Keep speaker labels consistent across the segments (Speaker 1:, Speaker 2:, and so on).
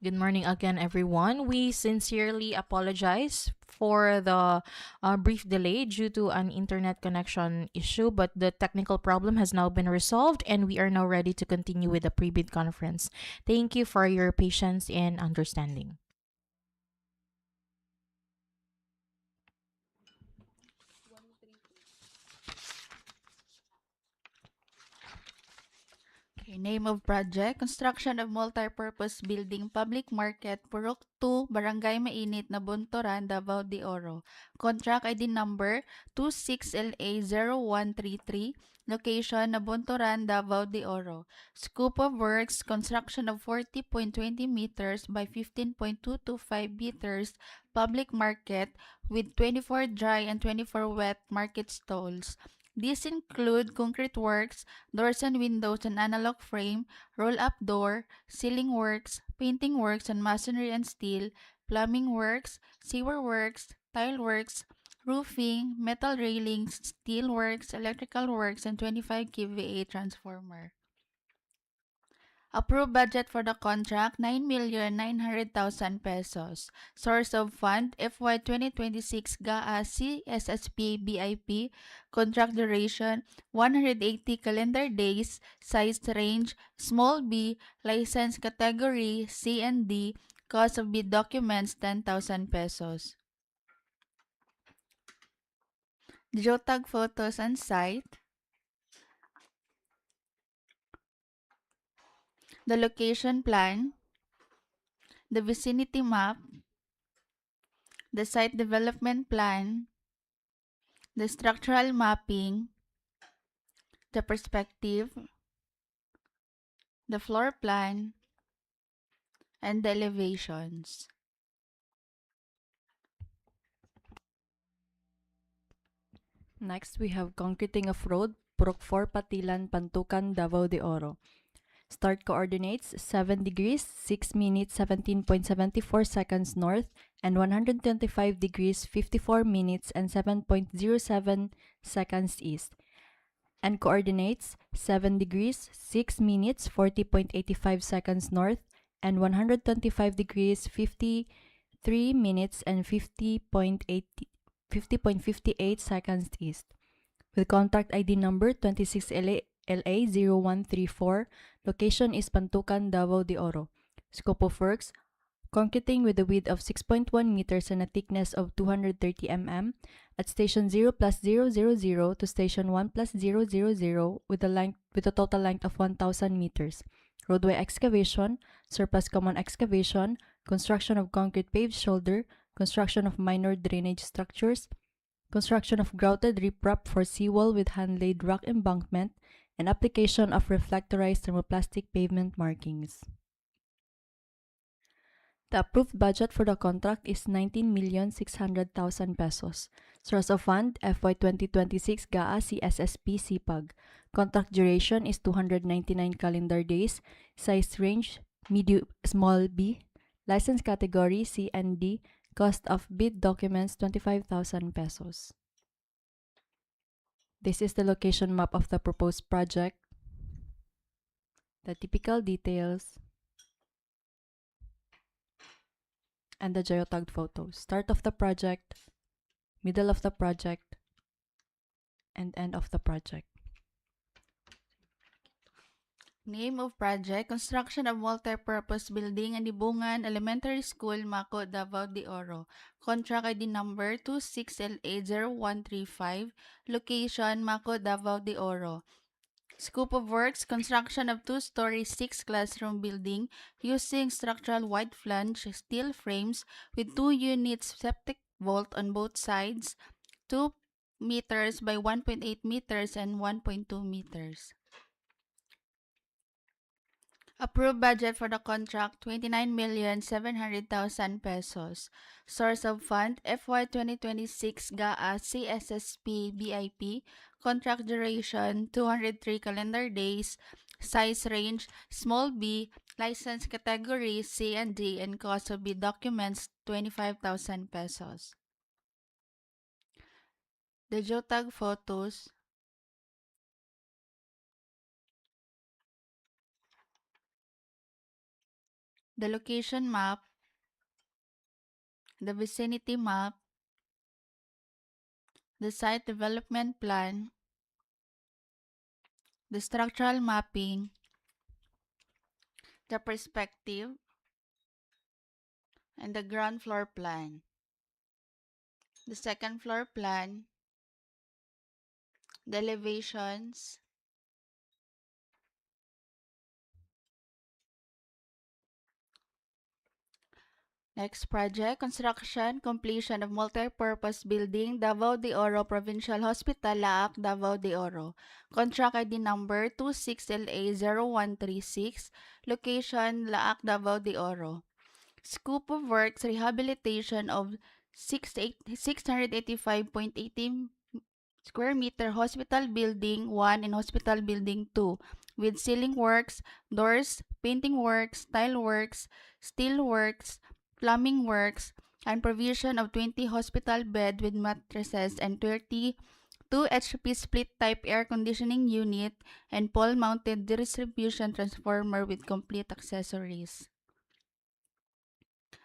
Speaker 1: Good morning again, everyone. We sincerely apologize for the brief delay due to an internet connection issue, but the technical problem has now been resolved and we are now ready to continue with the pre-bid conference. Thank you for your patience and understanding.
Speaker 2: Okay, name of project, construction of multi-purpose building, public market, Purok 2, Barangay Mainit, Nabunturan, Davao de Oro. Contract ID number 26LA0133, location Nabunturan, Davao de Oro. Scope of works, construction of 40.20 meters by 15.225 meters public market with 24 dry and 24 wet market stalls. These include concrete works, doors and windows and analog frame, roll-up door, ceiling works, painting works on masonry and steel, plumbing works, sewer works, tile works, roofing, metal railings, steel works, electrical works, and 25 kVA transformer. Approved budget for the contract, 9,900,000 pesos. Source of fund, FY 2026 GAA CSSP BIP. Contract duration, 180 calendar days. Size range, small b. License category, C and D. Cost of bid documents, 10,000 pesos. Geotag photos and site. The location plan. The vicinity map. The site development plan. The structural mapping, the perspective, the floor plan, and the elevations.
Speaker 3: Next, we have concreting of road, Purok 4 Patilan, Pantukan, Davao de Oro. Start coordinates 7 degrees, 6 minutes, 17.74 seconds north, and 125 degrees, 54 minutes, and 7.07 seconds east. And coordinates 7 degrees, 6 minutes, 40.85 seconds north, and 125 degrees, 53 minutes, and 50.58 seconds east. With contact ID number 26LA0134, location is Pantukan, Davao de Oro. Scope of works, concreting with a width of 6.1 meters and a thickness of 230 mm at station 0 plus 000 to station 1 plus 000 with a total length of 1,000 meters. Roadway excavation, surplus common excavation, construction of concrete paved shoulder, construction of minor drainage structures, construction of grouted riprap for seawall with hand-laid rock embankment, and application of reflectorized thermoplastic pavement markings. The approved budget for the contract is 19,600,000 pesos. Source of fund, FY 2026 GAA CSSP CPAG. Contract duration is 299 calendar days. Size range, medium, small b. License category, C and D. Cost of bid documents, 25,000 pesos. This is the location map of the proposed project. The typical details. And the geotagged photos. Start of the project, middle of the project, and end of the project.
Speaker 2: Name of project, construction of multi-purpose building and Ibungan Elementary School, Maco, Davao de Oro. Contract ID number 26LA0135, location Maco, Davao de Oro. Scope of works, construction of two-story, six-classroom building using structural wide flange steel frames with 2 units septic vault on both sides, 2 meters by 1.8 meters and 1.2 meters. Approved budget for the contract, 29,700,000 pesos. Source of fund, FY 2026 GAA CSSP BIP. Contract duration, 203 calendar days. Size range, small b. License category, C and D. And cost of bid documents, 25,000 pesos. The geotag photos. the location map, the vicinity map, the site development plan, the structural mapping, the perspective, and the ground floor plan. The second floor plan, the elevations, next project, construction, completion of multi-purpose building, Davao de Oro Provincial Hospital, Laak, Davao de Oro. Contract ID number 26LA0136, location Laak, Davao de Oro. Scope of works, rehabilitation of 685.80 square meter Hospital Building 1 and Hospital Building 2 with ceiling works, doors, painting works, tile works, steel works, plumbing works, and provision of 20 hospital bed with mattresses and 32 HP split type air conditioning unit and pole mounted distribution transformer with complete accessories.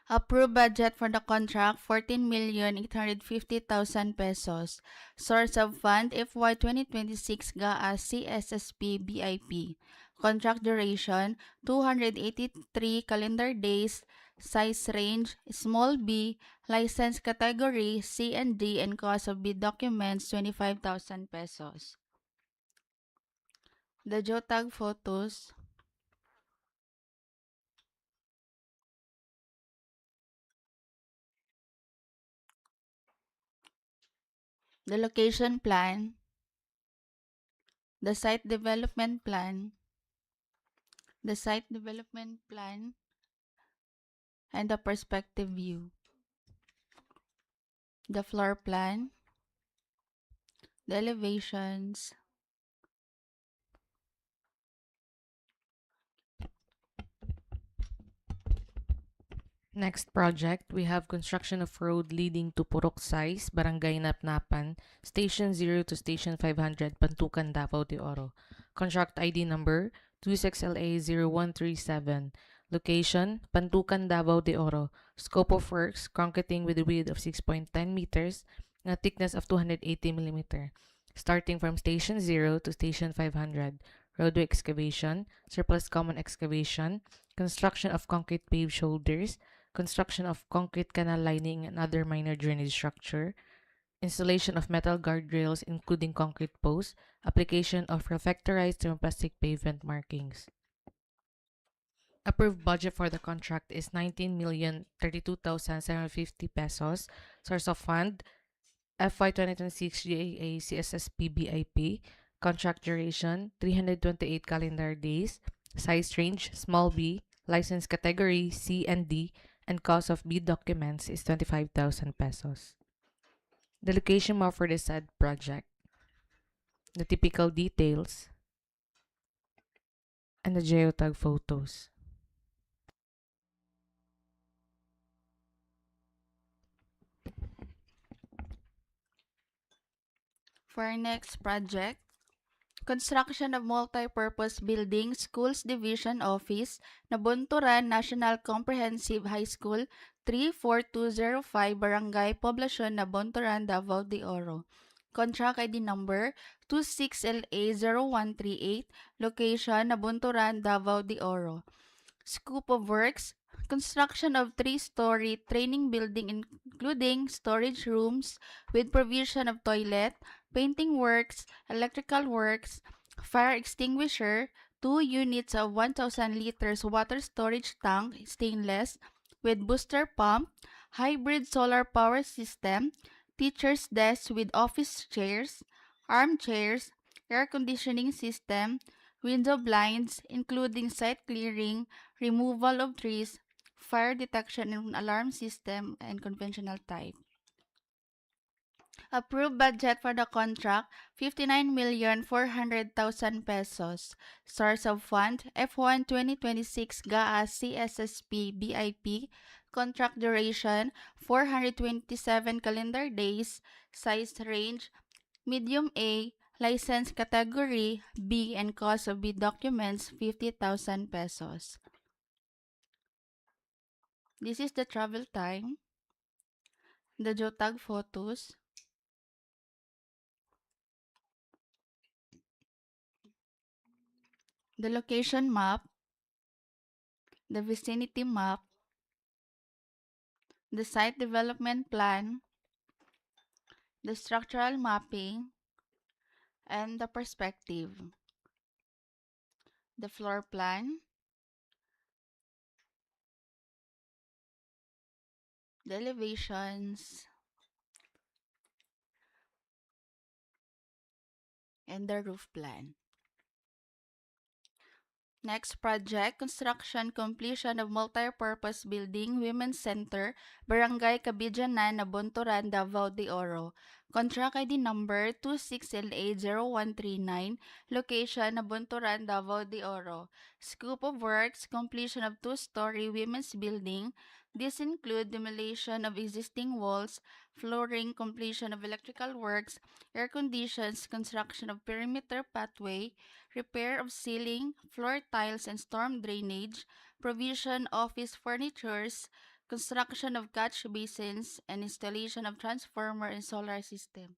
Speaker 2: Approved budget for the contract 14,850,000 pesos. Source of fund FY 2026 GAA CSSP BIP. Contract duration 283 calendar days. Size range small b. License category C and D and cost of bid documents 25,000 pesos. The geotag photos. The location plan. The site development plan. The site development plan, and the perspective view. The floor plan, the elevations,
Speaker 1: Next project, we have construction of road leading to Purok size, Barangay Napnapan, Station 0 to Station 500, Pantukan, Davao de Oro. Contract ID number 26LA0137. Location, Pantukan, Davao de Oro. Scope of works, concreting with a width of 6.10 meters and a thickness of 280 millimeter. Starting from Station 0 to Station 500. Roadway excavation, surplus common excavation, construction of concrete paved shoulders, construction of concrete canal lining and other minor drainage structure, installation of metal guardrails including concrete posts, application of reflectorized thermoplastic pavement markings. Approved budget for the contract is 19,032,750 pesos. Source of fund, FY 2026 GAA CSSP BIP. Contract duration, 328 calendar days. Size range, small b. License category C and D. And cost of bid documents is 25,000 pesos. The location map for the said project, the typical details, and the geotag photos.
Speaker 2: for our next project, construction of multi-purpose building, Schools Division Office, Nabunturan National Comprehensive High School, 34205 Barangay, Poblacion, Nabunturan, Davao de Oro. Contract ID number 26LA0138, location Nabunturan, Davao de Oro. Scope of works, construction of three-story training building including storage rooms with provision of toilet, painting works, electrical works, fire extinguisher, 2 units of 1,000 liters water storage tank stainless with booster pump, hybrid solar power system, teacher's desk with office chairs, armchairs, air conditioning system, window blinds including site clearing, removal of trees, fire detection and alarm system, and conventional type. Approved budget for the contract, 59,400,000 pesos. Source of fund, F1 2026 GAA CSSP BIP. Contract duration, 427 calendar days. Size range, medium A. License category B and cost of bid documents, 50,000 pesos. This is the travel time, the geotag photos, the location map, the vicinity map, the site development plan, the structural mapping, and the perspective, the floor plan, the elevations, and the roof plan. Next project, construction completion of multi-purpose building, Women's Center, Barangay Cabidjanan, Nabunturan, Davao de Oro. Contract ID number 26LA0139, location Nabunturan, Davao de Oro. Scope of works, completion of two-story women's building. This include demolition of existing walls, flooring, completion of electrical works, air conditions, construction of perimeter pathway, repair of ceiling, floor tiles and storm drainage, provision office furnitures, construction of catch basins, and installation of transformer and solar system.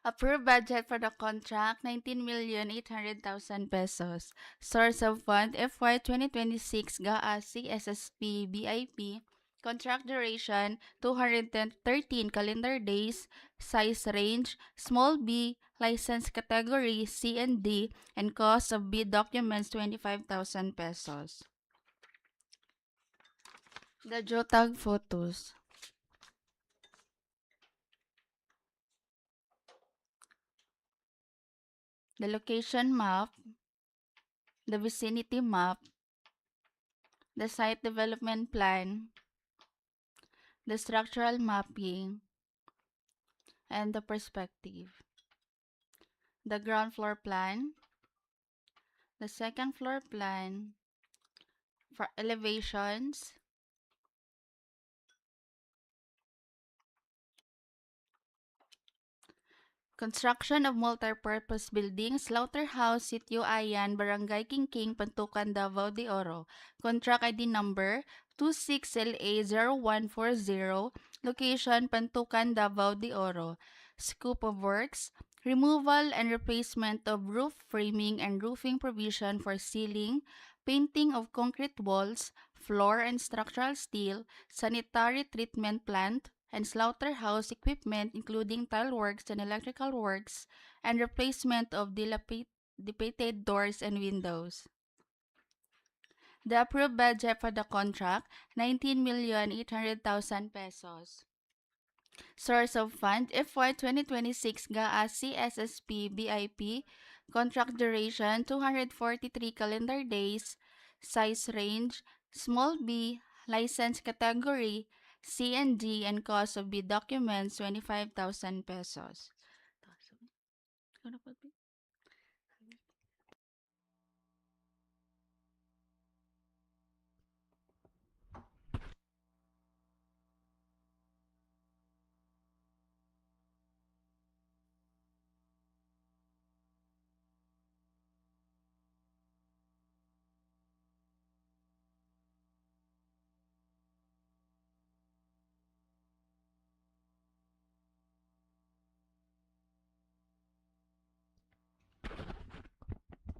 Speaker 2: Approved budget for the contract, 19,800,000 pesos. Source of fund, FY 2026 GAA CSSP BIP. Contract duration, 213 calendar days. Size range, small b, license category C and D, and cost of bid documents, 25,000 pesos. The JOTAG photos. The location map, the vicinity map, the site development plan, the structural mapping, and the perspective. The ground floor plan, the second floor plan for elevations, construction of multipurpose buildings, slaughterhouse, Sitio Ayan, Barangay Kingking, Pantukan, Davao de Oro. Contract ID number 26LA0140, location Pantukan, Davao de Oro. Scope of works, removal and replacement of roof framing and roofing provision for ceiling, painting of concrete walls, floor and structural steel, sanitary treatment plant, and slaughterhouse equipment including tile works and electrical works, and replacement of dilapidated doors and windows. The approved budget for the contract, 19,800,000 pesos. Source of fund, FY 2026 GAA CSSP BIP. Contract duration, 243 calendar days. Size range, small b, license category C and D, and cost of bid documents, 25,000 pesos.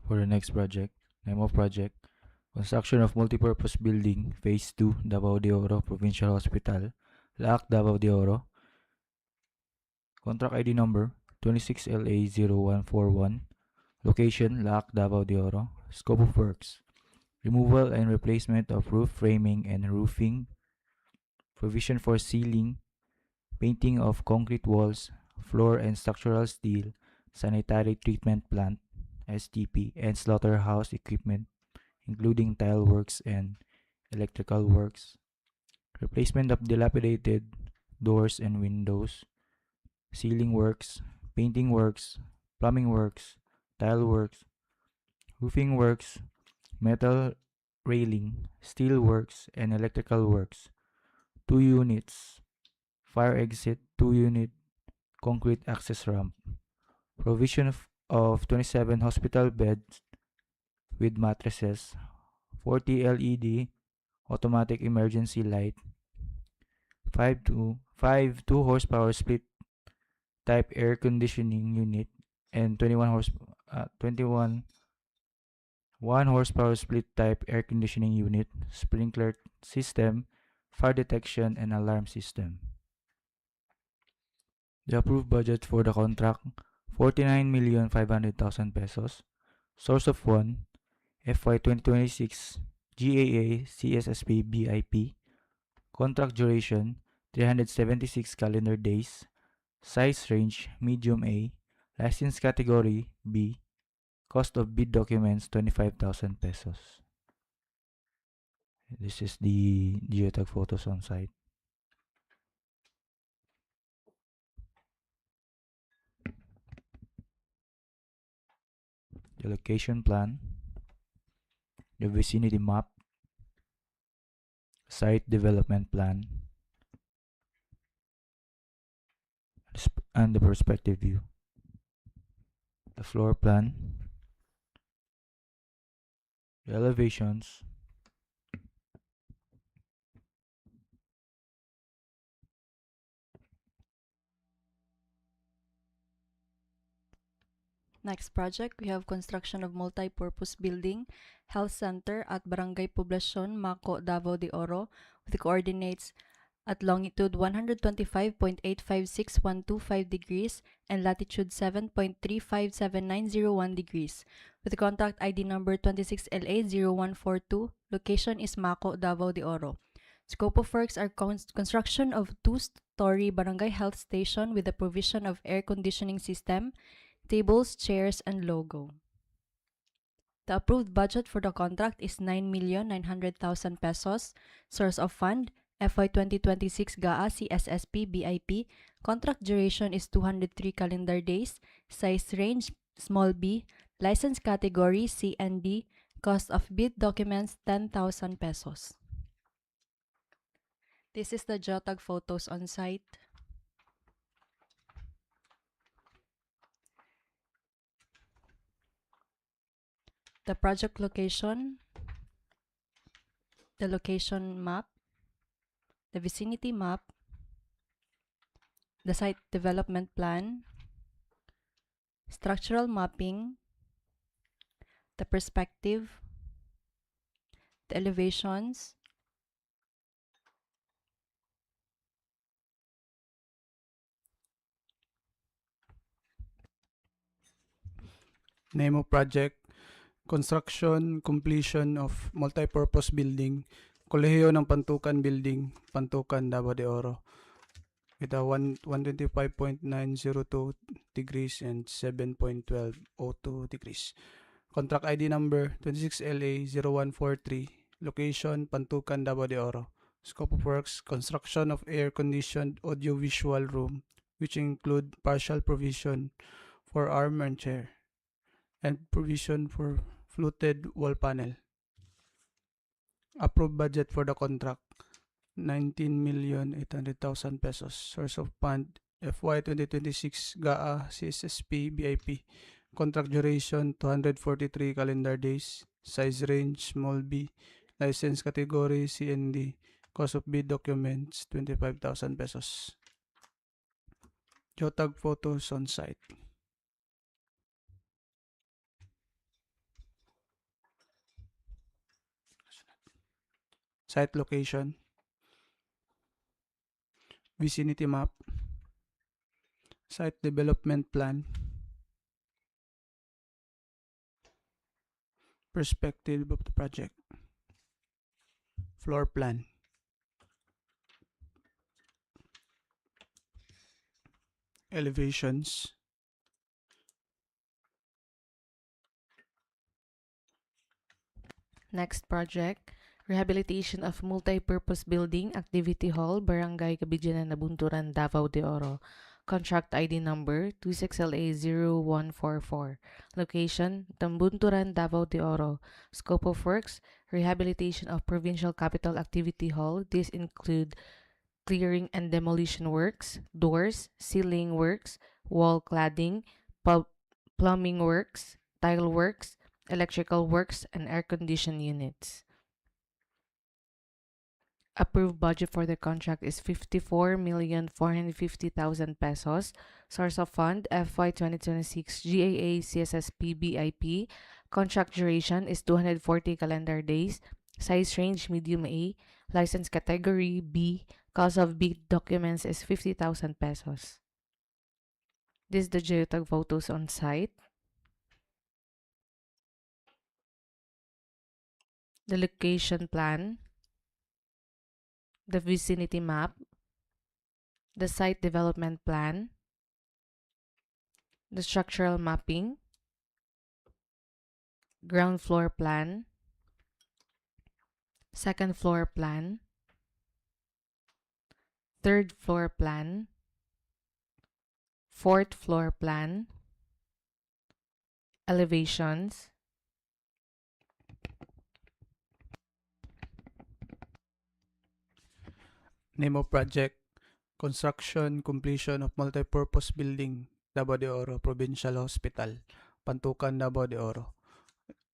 Speaker 4: For the next project, name of project, construction of multipurpose building, phase 2, Davao de Oro Provincial Hospital, Laak, Davao de Oro. Contract ID number 26LA0141, location Laak, Davao de Oro. Scope of works, removal and replacement of roof framing and roofing, provision for ceiling, painting of concrete walls, floor and structural steel, sanitary treatment plant, STP, and slaughterhouse equipment, including tile works and electrical works, replacement of dilapidated doors and windows, ceiling works, painting works, plumbing works, tile works, roofing works, metal railing, steel works, and electrical works. 2 units, fire exit, 2 unit, concrete access ramp. Provision of 27 hospital beds with mattresses, 40 LED automatic emergency light, 5 2 horsepower split type air conditioning unit, and 21 1 horsepower split type air conditioning unit, sprinkler system, fire detection, and alarm system. The approved budget for the contract, 49,500,000 pesos. Source of funds, FY 2026 GAA CSSP BIP. Contract duration, 376 calendar days. Size range, medium A. License category, B. Cost of bid documents, 25,000 pesos. This is the geotag photos on site. The location plan, the vicinity map, site development plan, and the perspective view. The floor plan, the elevations,
Speaker 3: Next project, we have construction of multi-purpose building, health center at Barangay Poblacion, Maco, Davao de Oro, with coordinates at longitude 125.856.125 degrees and latitude 7.3579001 degrees, with contact ID number 26LA0142. Location is Maco, Davao de Oro. Scope of works are construction of two-story barangay health station with the provision of air conditioning system, tables, chairs, and logo. The approved budget for the contract is 9,900,000 pesos. Source of fund, FY 2026 GAA CSSP BIP. Contract duration is 203 calendar days. Size range, small b. License category, C and D. Cost of bid documents, 10,000 pesos. This is the geotag photos on site. The project location, the location map, the vicinity map, the site development plan, structural mapping, the perspective, the elevations,
Speaker 5: Name of project, construction, completion of multipurpose building, Kolehiyo ng Pantukan Building, Pantukan, Davao de Oro, with a 125.902 degrees and 7.1202 degrees. Contract ID number 26LA0143, location Pantukan, Davao de Oro. Scope of works, construction of air-conditioned audio-visual room, which include partial provision for arm and chair, and provision for fluted wall panel. Approved budget for the contract, 19,800,000 pesos. Source of fund, FY 2026 GAA CSSP BIP. Contract duration, 243 calendar days. Size range, small b. License category, CND. Cost of bid documents, 25,000 pesos. Geotag photos on site. Site location, vicinity map, site development plan, perspective of the project, floor plan, elevations,
Speaker 1: Next project, rehabilitation of multi-purpose building, activity hall, Barangay Nabunturan, Davao de Oro. Contract ID number 26LA0144. Location, Nabunturan, Davao de Oro. Scope of works, rehabilitation of Provincial Capital Activity Hall. These include clearing and demolition works, doors, ceiling works, wall cladding, plumbing works, tile works, electrical works, and air condition units.
Speaker 6: Approved budget for the contract is 54,450,000 pesos. Source of fund FY 2026 GAA CSSP BIP. Contract duration is 240 calendar days. Size range medium A. License category B. Cost of bid documents is 50,000 pesos. This is the geotag photos on site. The location plan. The vicinity map. The site development plan. The structural mapping. Ground floor plan. Second floor plan. Third floor plan. Fourth floor plan. Elevations.
Speaker 5: Name of project, construction completion of multipurpose building, Davao de Oro Provincial Hospital, Pantukan, Davao de Oro.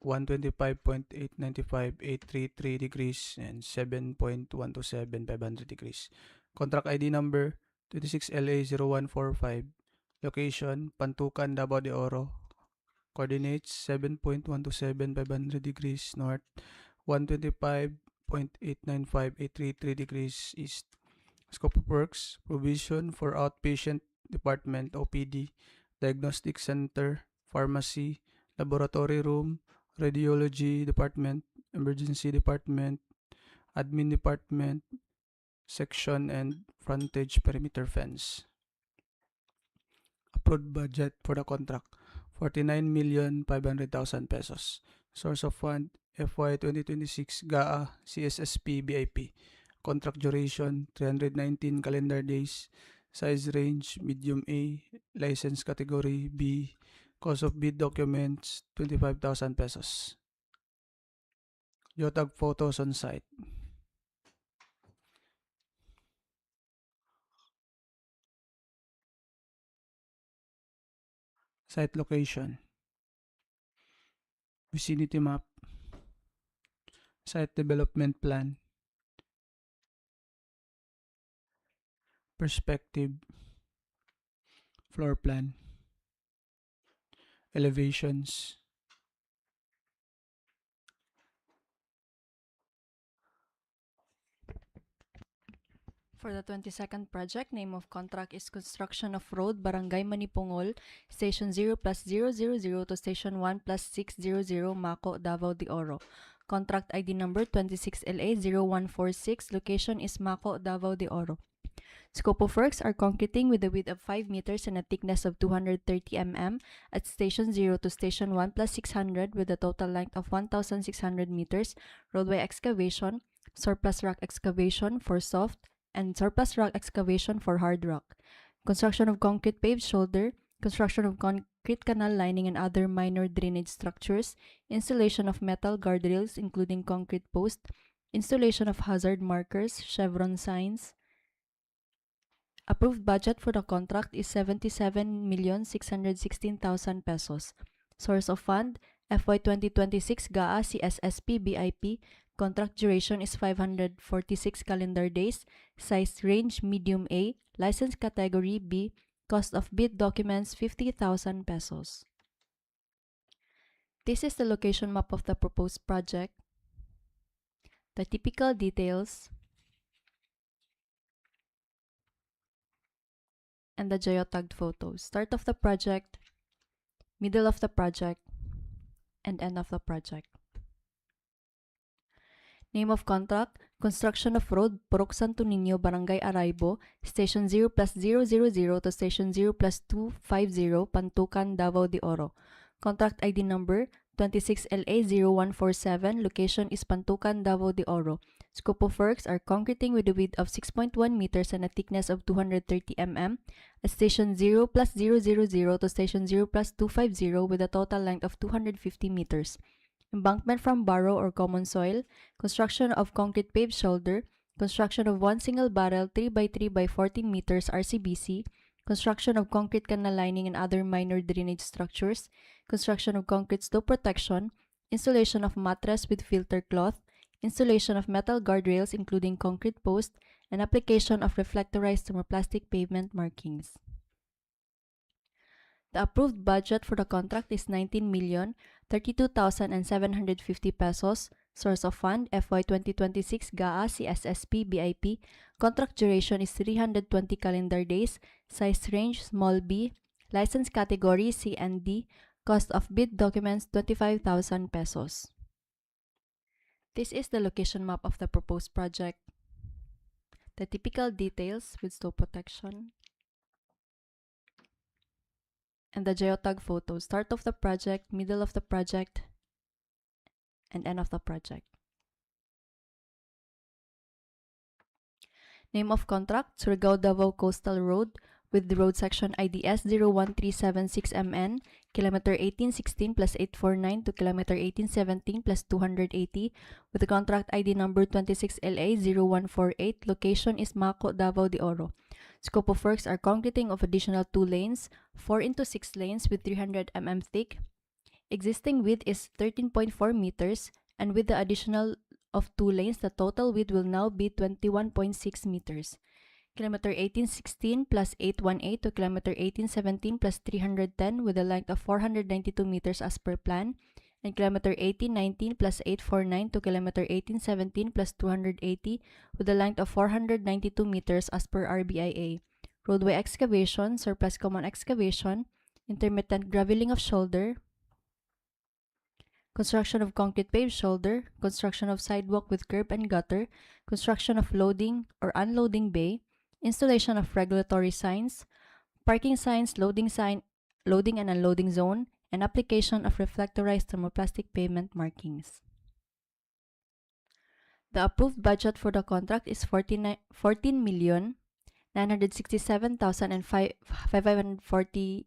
Speaker 5: 125.895833 degrees and 7.127 degrees. Contract ID number 26LA0145. Location Pantukan, Davao de Oro. Coordinates 7.127 degrees north, 125.895833 degrees east. Scope of works, provision for outpatient department OPD, diagnostic center, pharmacy, laboratory room, radiology department, emergency department, admin department, section and frontage perimeter fence. Approved budget for the contract, 49,500,000 pesos. Source of fund, FY 2026 GAA CSSP BIP. Contract duration, 319 calendar days. Size range, medium A. License category B. Cost of bid documents, 25,000 pesos. Geotag photos on site. Site location. Vicinity map. Site development plan. Perspective. Floor plan. Elevations.
Speaker 3: For the 22nd project, name of contract is Construction of Road, Barangay Manipungol, Station 0+000 to Station 1+600, Maco, Davao de Oro. Contract ID number 26LA0146. Location is Maco, Davao de Oro. Scope of works are concreting with a width of 5 meters and a thickness of 230 mm at Station 0 to Station 1+600 with a total length of 1,600 meters, roadway excavation, surplus rock excavation for soft, and surplus rock excavation for hard rock. Construction of concrete paved shoulder, construction of concrete canal lining and other minor drainage structures, installation of metal guardrails including concrete post, installation of hazard markers, chevron signs. Approved budget for the contract is 77,616,000 pesos. Source of fund, FY 2026 GAA CSSP BIP. Contract duration is 546 calendar days. Size range medium A. License category B. Cost of bid documents 50,000 pesos. This is the location map of the proposed project. The typical details and the geotagged photos. Start of the project, middle of the project, and end of the project. Name of contract, construction of road, Purok Santo Niño, Barangay Araibo, Station 0+000 to Station 0+250, Pantukan, Davao de Oro. Contract ID number 26LA0147. Location is Pantukan, Davao de Oro. Scope of works are concreting with a width of 6.1 meters and a thickness of 230 mm at Station 0+000 to Station 0+250 with a total length of 250 meters. Embankment from barrow or common soil, construction of concrete paved shoulder, construction of one single barrel 3x3 by 14 meters RCBC, construction of concrete canal lining and other minor drainage structures, construction of concrete slope protection, installation of mattress with filter cloth, installation of metal guardrails including concrete posts, and application of reflectorized thermoplastic pavement markings. The approved budget for the contract is 19,032,750 pesos. Source of fund, FY 2026 GAA CSSP BIP. Contract duration is 320 calendar days. Size range, small b. License category, C and D. Cost of bid documents, 25,000 pesos. This is the location map of the proposed project. The typical details with snow protection. And the geotag photo, start of the project, middle of the project, and end of the project. Name of contract, Surigao-Davao Coastal Road with the road section IDS 01376MN, kilometer 1816 plus 849 to kilometer 1817 plus 280, with the contract ID number 26LA0148. Location is Maco, Davao de Oro. Scope of works are concreting of additional 2 lanes, 4 into 6 lanes with 300 mm thick. Existing width is 13.4 meters, and with the additional of 2 lanes, the total width will now be 21.6 meters. Kilometer 1816 plus 818 to kilometer 1817 plus 310 with a length of 492 meters as per plan, and kilometer 1819 plus 849 to kilometer 1817 plus 280 with a length of 492 meters as per RBIA. Roadway excavation, surplus common excavation, intermittent graveling of shoulder, construction of concrete paved shoulder, construction of sidewalk with curb and gutter, construction of loading or unloading bay, installation of regulatory signs, parking signs, loading and unloading zone, and application of reflectorized thermoplastic pavement markings. The approved budget for the contract is 14,967,540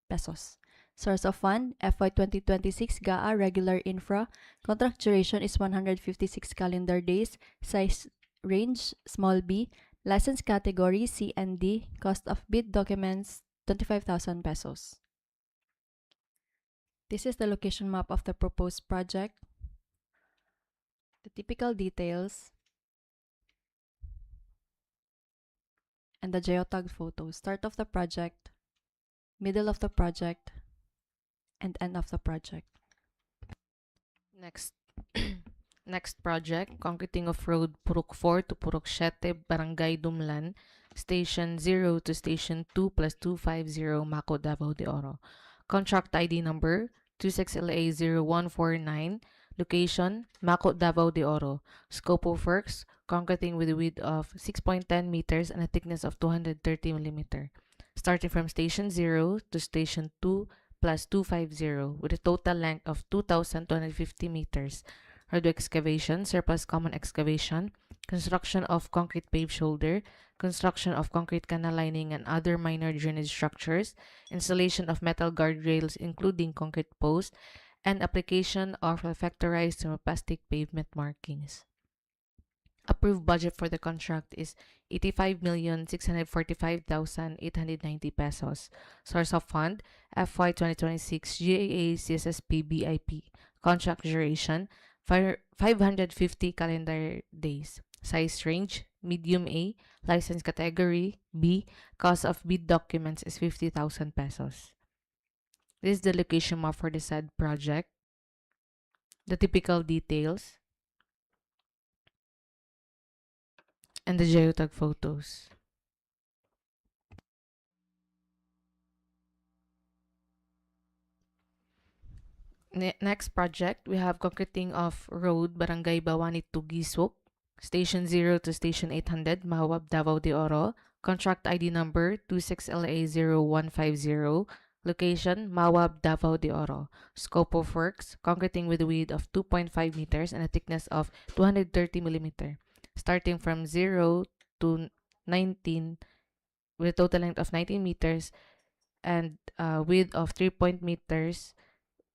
Speaker 3: pesos. Source of fund, FY 2026 GAA regular infra. Contract duration is 156 calendar days. Size range, small b. License category, C and D. Cost of bid documents, 25,000 pesos. This is the location map of the proposed project. The typical details. And the geotag photo. Start of the project, middle of the project, and end of the project.
Speaker 6: Next. Next project, concreting of road Purok 4 to Purok 7, Barangay Dumlan, Station 0 to Station 2 plus 250, Maco, Davao de Oro. Contract ID number 26LA0149. Location, Maco, Davao de Oro. Scope of works, concreting with a width of 6.10 meters and a thickness of 230 mm. Starting from Station 0 to Station 2 plus 250 with a total length of 2,250 meters. Roadway excavation, surplus common excavation, construction of concrete paved shoulder, construction of concrete canal lining and other minor drainage structures, installation of metal guardrails including concrete posts, and application of reflectorized thermoplastic pavement markings. Approved budget for the contract is 85,645,890 pesos. Source of fund, FY 2026 GAA CSSP BIP. Contract duration, 550 calendar days. Size range, medium A. License category, B. Cost of bid documents is 50,000 pesos. This is the location map for the said project. The typical details. And the geotag photos. Next project, we have concreting of road Barangay Bawani to Giswok, Station 0 to Station 800, Mawab, Davao de Oro. Contract ID number 26LA0150. Location, Mawab, Davao de Oro. Scope of works, concreting with a width of 2.5 meters and a thickness of 230 mm. Starting from 0 to 19 with a total length of 19 meters and width of 3 meters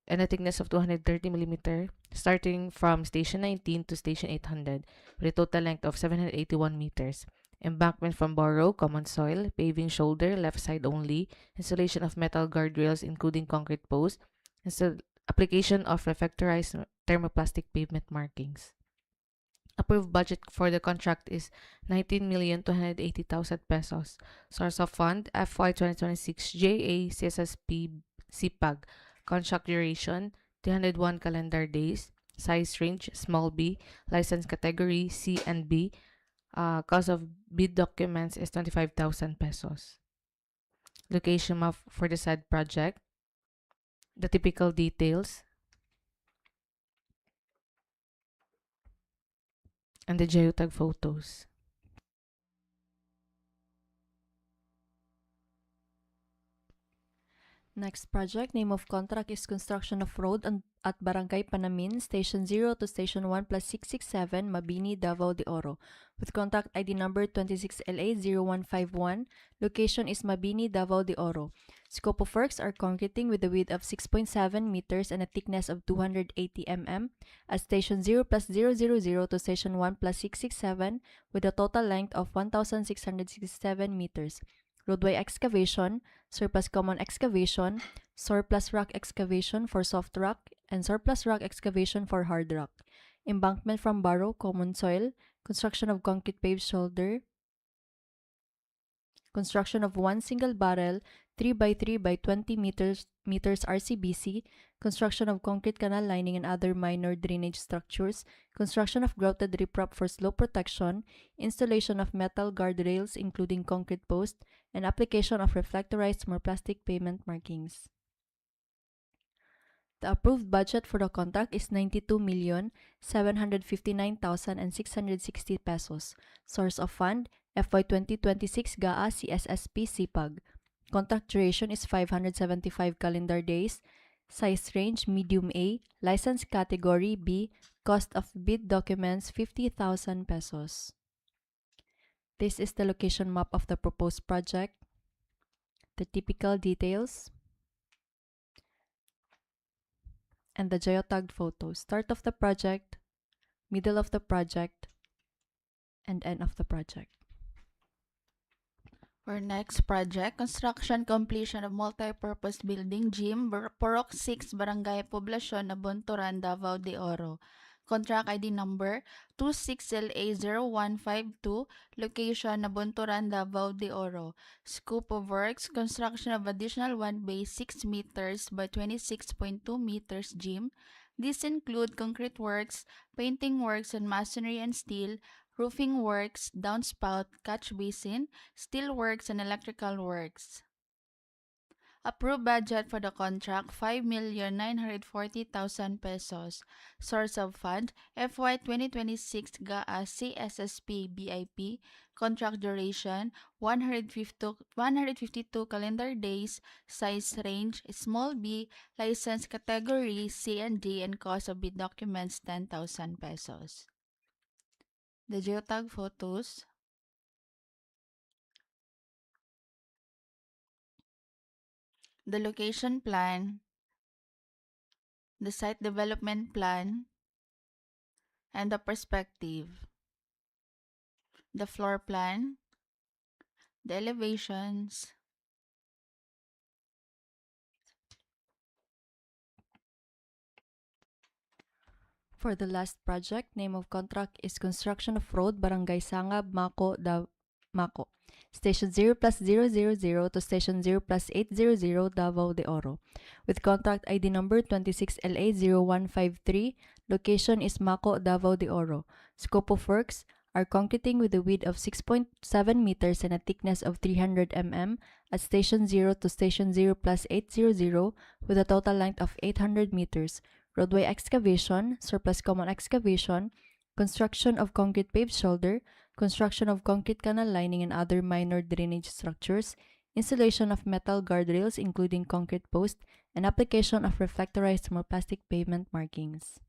Speaker 6: and a thickness of 230 mm, starting from Station 19 to Station 800 with a total length of 781 meters. Embankment from borough, common soil, paving shoulder, left side only, installation of metal guardrails including concrete posts, application of reflectorized thermoplastic pavement markings. Approved budget for the contract is 19,280,000 pesos. Source of fund FY 2026 JA CSSP CPAG. Contract duration 301 calendar days. Size range small b. License category C and B. Cost of bid documents is 25,000 pesos. Location map for the said project. The typical details and the geotag photos.
Speaker 3: Next project, name of contract is construction of road at Barangay Panamin, Station 0 to Station 1 plus 667, Mabini, Davao de Oro. With contract ID number 26LA0151, location is Mabini, Davao de Oro. Scope of works are concreting with a width of 6.7 meters and a thickness of 280 mm at Station 0 plus 000 to Station 1 plus 667 with a total length of 1,667 meters. Roadway excavation, surplus common excavation, surplus rock excavation for soft rock, and surplus rock excavation for hard rock. Embankment from barrow, common soil, construction of concrete paved shoulder, construction of one single barrel, 3 by 3 by 20 meters RCBC, construction of concrete canal lining and other minor drainage structures, construction of grouted riprap for slope protection, installation of metal guardrails including concrete post, and application of reflectorized plastic pavement markings. The approved budget for the contract is 92,759,660 pesos. Source of fund, FY 2026 GAA CSSP CPAG. Contract duration is 575 calendar days. Size range medium A. License category B. Cost of bid documents 50,000 pesos. This is the location map of the proposed project. The typical details and the geotagged photos. Start of the project, middle of the project, and end of the project.
Speaker 2: For next project, construction completion of multi-purpose building gym, Purok 6, Barangay Poblacion, Nabunturan, Davao de Oro. Contract ID number 26LA0152, location Nabunturan, Davao de Oro. Scope of works, construction of additional 1 bay 6 meters by 26.2 meters gym. These include concrete works, painting works on masonry and steel, roofing works, downspout, catch basin, steel works, and electrical works. Approved budget for the contract, 5,940,000 pesos. Source of fund, FY 2026 GAA CSSP BIP. Contract duration, 152 calendar days. Size range, small b. License category C and D, and cost of bid documents, 10,000 pesos. The geotag photos. The location plan, the site development plan, and the perspective, the floor plan, the elevations.
Speaker 3: For the last project, name of contract is construction of road Barangay Sangab, Maco. Station 0 plus 000 to Station 0 plus 800 Davao de Oro. With contract ID number 26LA0153, location is Maco, Davao de Oro. Scope of works are concreting with a width of 6.7 meters and a thickness of 300 mm at Station 0 to Station 0 plus 800 with a total length of 800 meters. Roadway excavation, surplus common excavation, construction of concrete paved shoulder, construction of concrete canal lining and other minor drainage structures, installation of metal guardrails including concrete post, and application of reflectorized plastic pavement markings.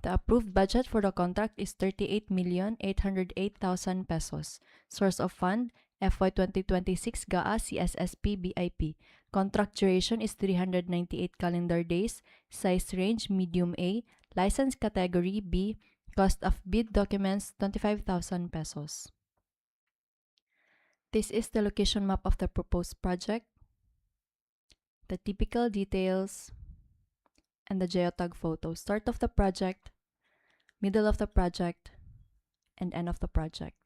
Speaker 3: The approved budget for the contract is 38,808,000 pesos. Source of fund, FY 2026 GAA CSSP BIP. Contract duration is 398 calendar days. Size range medium A. License category B. Cost of bid documents 25,000 pesos. This is the location map of the proposed project, the typical details, and the geotag photo. Start of the project, middle of the project, and end of the project.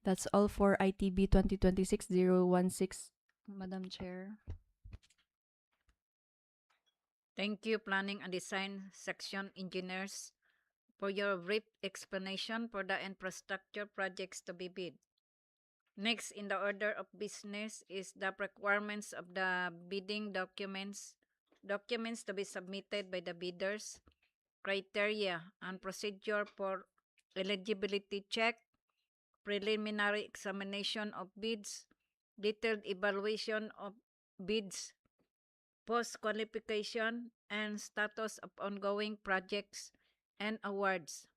Speaker 3: That's all for ITB 2026-016, Madam Chair.
Speaker 7: Thank you, Planning and Design Section Engineers, for your brief explanation for the infrastructure projects to be bid. Next in the order of business is the requirements of the bidding documents to be submitted by the bidders, criteria and procedure for eligibility check, preliminary examination of bids, detailed evaluation of bids, post-qualification, and status of ongoing projects and awards,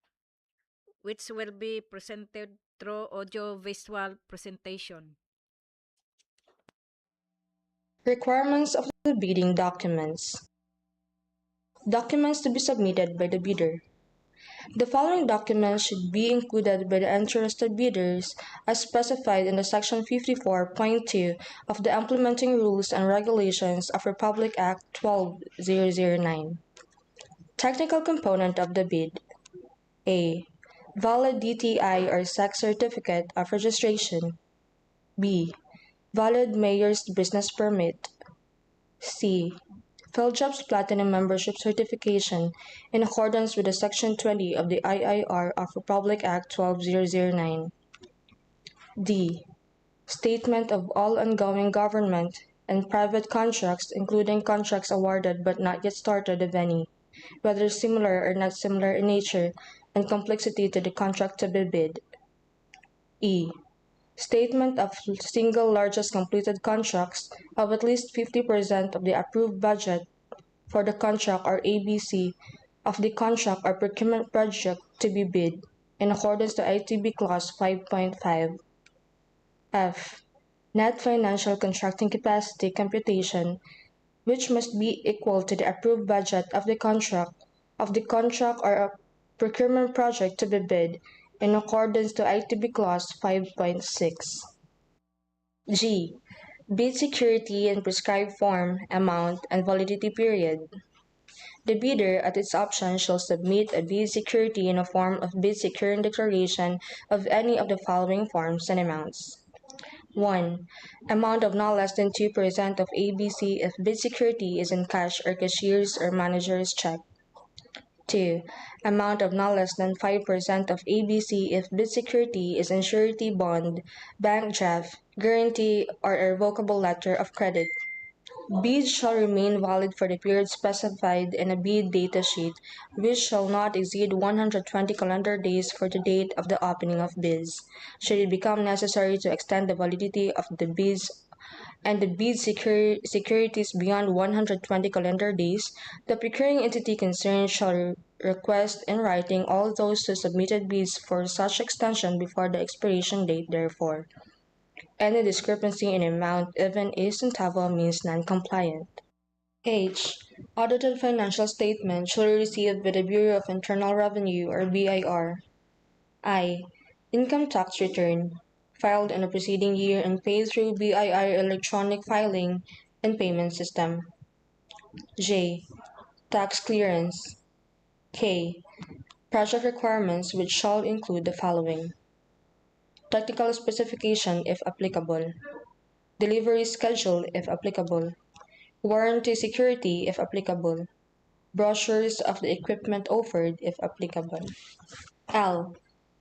Speaker 7: which will be presented through audio-visual presentation.
Speaker 8: Requirements of the bidding documents. Documents to be submitted by the bidder. The following documents should be included by the interested bidders as specified in the Section 54.2 of the Implementing Rules and Regulations of Republic Act 12009. Technical component of the bid. A. Valid DTI or SEC certificate of registration. B. Valid mayor's business permit. C. PhilJobs Platinum Membership Certification in accordance with the Section 20 of the IIR of Republic Act 12009. D. Statement of all ongoing government and private contracts including contracts awarded but not yet started if any, whether similar or not similar in nature and complexity to the contract to be bid. E. Statement of single largest completed contracts of at least 50% of the approved budget for the contract or ABC of the contract or procurement project to be bid in accordance to ITB Clause 5.5. F. Net financial contracting capacity computation, which must be equal to the approved budget of the contract or a procurement project to be bid in accordance to ITB Clause 5.6. G. Bid security in prescribed form, amount, and validity period. The bidder, at its option, shall submit a bid security in a form of bid securing declaration of any of the following forms and amounts. 1. Amount of not less than 2% of ABC if bid security is in cash or cashier's or manager's check. 2. Amount of not less than 5% of ABC if bid security is in surety bond, bank draft, guarantee, or irrevocable letter of credit. Bids shall remain valid for the period specified in a bid data sheet, which shall not exceed 120 calendar days for the date of the opening of bids. Should it become necessary to extend the validity of the bids and the bid securities beyond 120 calendar days, the procuring entity concerned shall request in writing all those who submitted bids for such extension before the expiration date therefore. Any discrepancy in amount, even a centavo, means non-compliant. H. Audited financial statement shall be received by the Bureau of Internal Revenue or BIR. I. Income tax return filed in the preceding year and paid through BIR electronic filing and payment system. J. Tax clearance. K. Project requirements which shall include the following: technical specification if applicable, delivery schedule if applicable, warranty security if applicable, brochures of the equipment offered if applicable. L.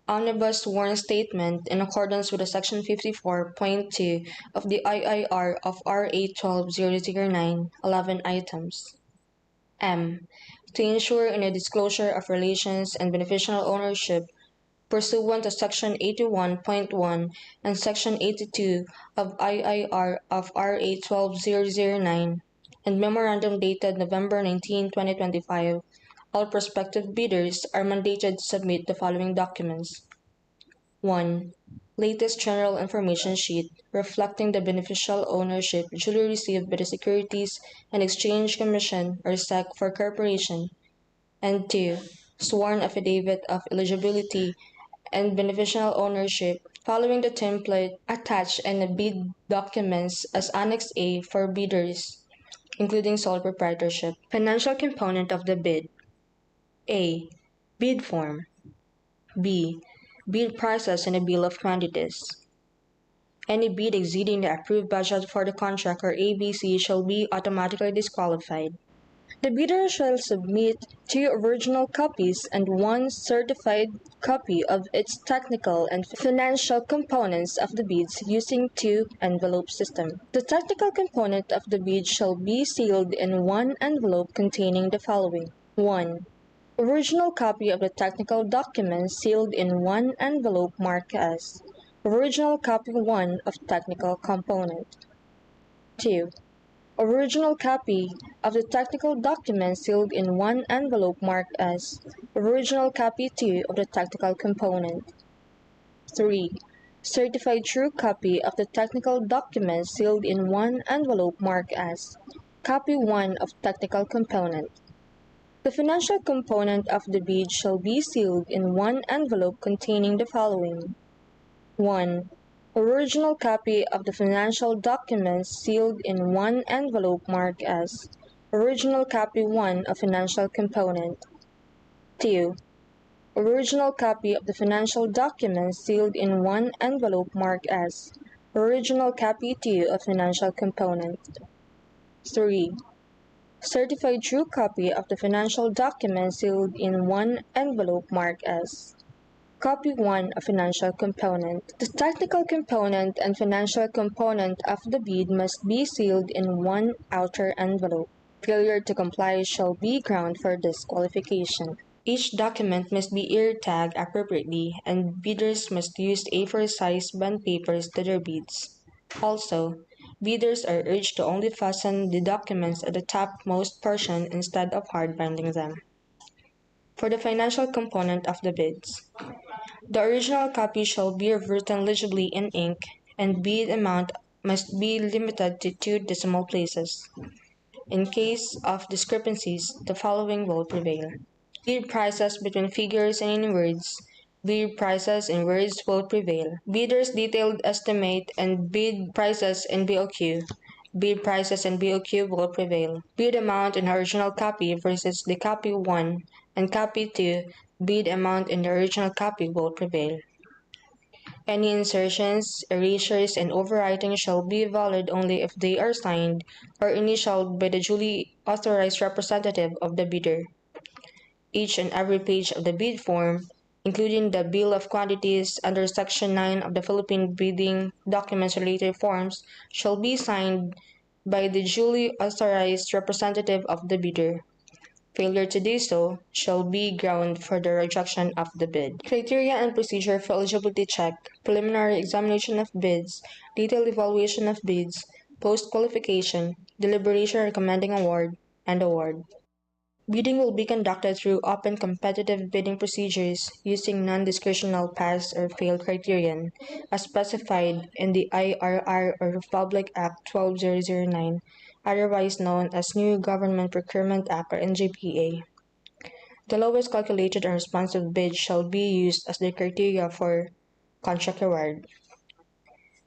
Speaker 8: Omnibus warrant statement in accordance with the Section 54.2 of the IIR of RA 12009, 11 items. M. To ensure in a disclosure of relations and beneficial ownership pursuant to Section 81.1 and Section 82 of IIR of RA 12009 and memorandum dated November 19, 2025, all prospective bidders are mandated to submit the following documents. 1. Latest General Information Sheet reflecting the beneficial ownership duly received by the Securities and Exchange Commission or SEC for corporation. And 2. Sworn Affidavit of Eligibility and Beneficial Ownership following the template attached in the bid documents as Annex A for bidders, including sole proprietorship. Financial component of the bid. A. Bid form. B. Bid prices and a bill of quantities. Any bid exceeding the approved budget for the contract or ABC shall be automatically disqualified. The bidder shall submit 2 original copies and 1 certified copy of its technical and financial components of the bids using 2 envelope system. The technical component of the bid shall be sealed in 1 envelope containing the following: 1. Original copy of the technical document sealed in 1 envelope marked as Original Copy 1 of Technical Component. 2. Original copy of the technical document sealed in 1 envelope marked as Original Copy 2 of the technical component. 3. Certified true copy of the technical document sealed in 1 envelope marked as Copy 1 of technical component. The financial component of the bid shall be sealed in 1 envelope containing the following: 1. Original copy of the financial documents sealed in 1 envelope marked as Original Copy 1 of Financial Component. 2. Original copy of the financial documents sealed in 1 envelope marked as Original Copy 2 of Financial Component. 3. Certified true copy of the financial document sealed in 1 envelope marked as Copy 1 of Financial Component. The technical component and financial component of the bid must be sealed in 1 outer envelope. Failure to comply shall be ground for disqualification. Each document must be ear-tagged appropriately, and bidders must use A4 size bond papers to their bids. Also, bidders are urged to only fasten the documents at the topmost portion instead of hard binding them. For the financial component of the bids, the original copy shall be written legibly in ink, and bid amount must be limited to 2 decimal places. In case of discrepancies, the following will prevail: bid prices between figures and in words. Bid prices in words will prevail. Bidders' detailed estimate and bid prices in BOQ. Bid prices in BOQ will prevail. Bid amount in original copy versus the copy 1 and copy 2. Bid amount in the original copy will prevail. Any insertions, erasures, and overwriting shall be valid only if they are signed or initialed by the duly authorized representative of the bidder. Each and every page of the bid form, including the bill of quantities under Section 9 of the Philippine Bidding Documents Related Forms, shall be signed by the duly authorized representative of the bidder. Failure to do so shall be ground for the rejection of the bid. Criteria and procedure for eligibility check, preliminary examination of bids, detailed evaluation of bids, post-qualification, deliberation recommending award, and award. Bidding will be conducted through open competitive bidding procedures using non-discretional pass or fail criterion as specified in the IRR or Republic Act 12009, otherwise known as New Government Procurement Act or NGPA. The lowest calculated and responsive bid shall be used as the criteria for contract award.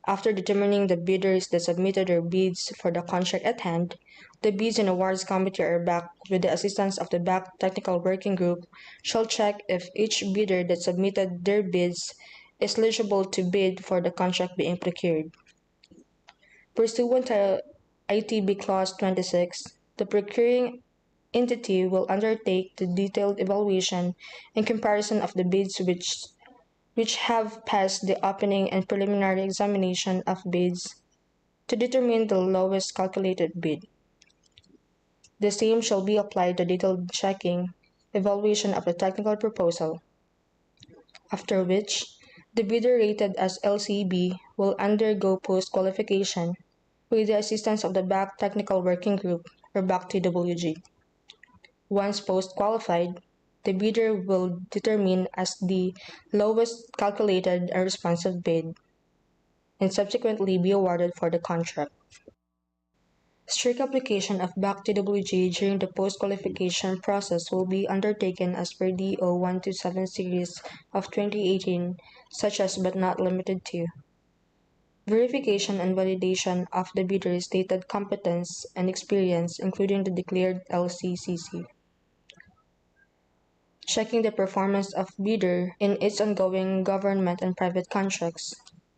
Speaker 8: After determining the bidders that submitted their bids for the contract at hand, the Bids and Awards Committee or BAC, with the assistance of the BAC Technical Working Group, shall check if each bidder that submitted their bids is eligible to bid for the contract being procured. Pursuant to ITB Clause 26, the procuring entity will undertake the detailed evaluation and comparison of the bids which have passed the opening and preliminary examination of bids to determine the lowest calculated bid. The same shall be applied to detailed checking, evaluation of the technical proposal, after which the bidder rated as LCB will undergo post-qualification with the assistance of the BAC Technical Working Group or BAC TWG. Once post-qualified, the bidder will determine as the lowest calculated and responsive bid and subsequently be awarded for the contract. Strict application of BAC TWG during the post-qualification process will be undertaken as per DEO 127 series of 2018, such as but not limited to verification and validation of the bidder's stated competence and experience, including the declared LCCC. Checking the performance of bidder in its ongoing government and private contracts.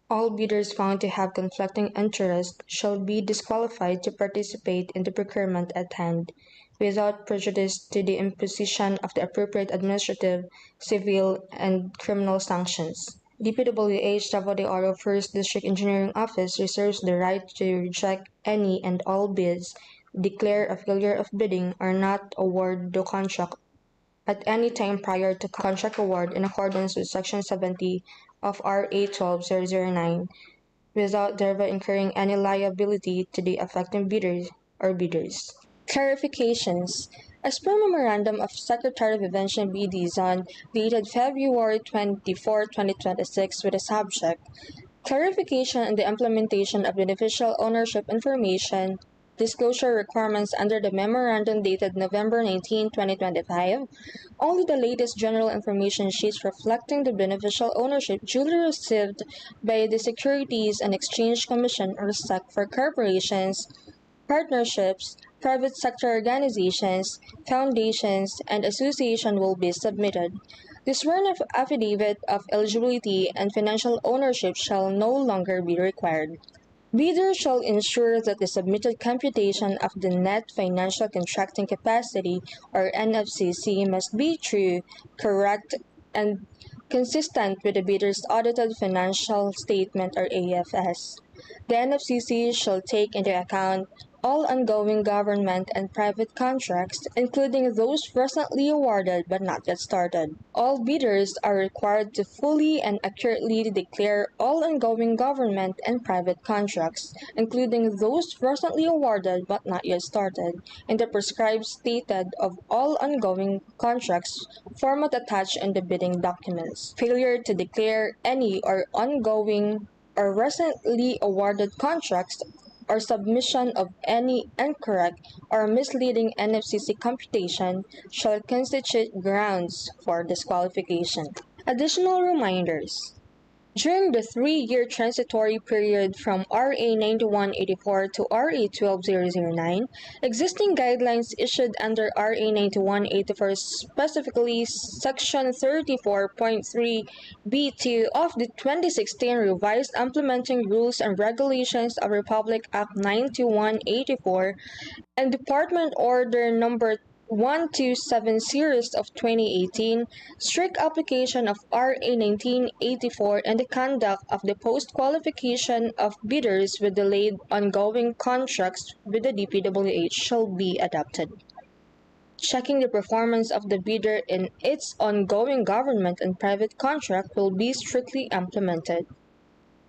Speaker 8: All bidders found to have conflicting interests shall be disqualified to participate in the procurement at hand, without prejudice to the imposition of the appropriate administrative, civil, and criminal sanctions. DPWH Davao de Oro First District Engineering Office reserves the right to reject any and all bids, declare a failure of bidding, or not award the contract at any time prior to contract award in accordance with Section 70 of RA 12009 without thereby incurring any liability to the affected bidders or bidders. Clarifications. As per Memorandum of Secretary of Invention B.D. Zon dated February 24, 2026 with the subject Clarification on the implementation of beneficial ownership information disclosure requirements under the memorandum dated November 19, 2025, only the latest general information sheets reflecting the beneficial ownership duly received by the Securities and Exchange Commission or SEC for corporations, partnerships, private sector organizations, foundations, and associations will be submitted. The sworn affidavit of eligibility and financial ownership shall no longer be required. Bidders shall ensure that the submitted computation of the net financial contracting capacity or NFCC must be true, correct, and consistent with the bidder's audited financial statement or AFS. The NFCC shall take into account all ongoing government and private contracts, including those presently awarded but not yet started. All bidders are required to fully and accurately declare all ongoing government and private contracts, including those presently awarded but not yet started, in the prescribed stated of all ongoing contracts format attached in the bidding documents. Failure to declare any or ongoing or recently awarded contracts or submission of any incorrect or misleading NFCC computation shall constitute grounds for disqualification. Additional reminders. During the 3-year transitory period from RA 9184 to RA 12009, existing guidelines issued under RA 9184, specifically Section 34.3b2 of the 2016 Revised Implementing Rules and Regulations of Republic Act 9184, and Department Order Number 127 Series of 2018, strict application of RA 1984 and the conduct of the post-qualification of bidders with delayed ongoing contracts with the DPWH shall be adopted. Checking the performance of the bidder in its ongoing government and private contract will be strictly implemented.